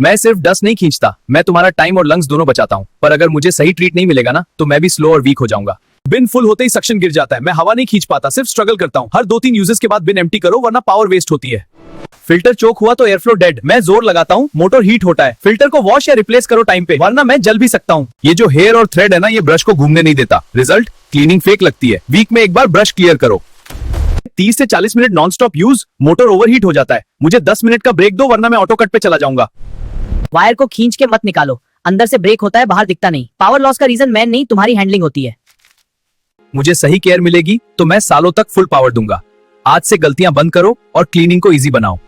मैं सिर्फ डस्ट नहीं खींचता, मैं तुम्हारा टाइम और लंग्स दोनों बचाता हूँ। पर अगर मुझे सही ट्रीट नहीं मिलेगा ना, तो मैं भी स्लो और वीक हो जाऊंगा। बिन फुल होते ही सक्शन गिर जाता है। मैं हवा नहीं खींच पाता, सिर्फ स्ट्रगल करता हूँ। हर 2-3 यूजेस के बाद बिन एम्प्टी करो, वरना पावर वेस्ट होती है। फिल्टर चोक हुआ तो एयरफ्लो डेड। मैं जोर लगाता हूँ, मोटर हीट होता है। फिल्टर को वॉश या रिप्लेस करो टाइम पे, वरना मैं जल भी सकता हूँ। ये जो हेयर और थ्रेड है ना, ये ब्रश को घूमने नहीं देता। रिजल्ट, क्लीनिंग फेक लगती है। वीक में एक बार ब्रश क्लियर करो। 30 से 40 minute non stop use, motor overheat हो जाता है। मुझे 10 मिनट का ब्रेक दो, वरना मैं ऑटो कट पे चला जाऊंगा। वायर को खींच के मत निकालो, अंदर से ब्रेक होता है, बाहर दिखता नहीं। पावर लॉस का रीजन मैं नहीं, तुम्हारी हैंडलिंग होती है। मुझे सही केयर मिलेगी तो मैं सालों तक फुल पावर दूंगा। आज से गलतियां बंद करो और क्लीनिंग को इजी बनाओ।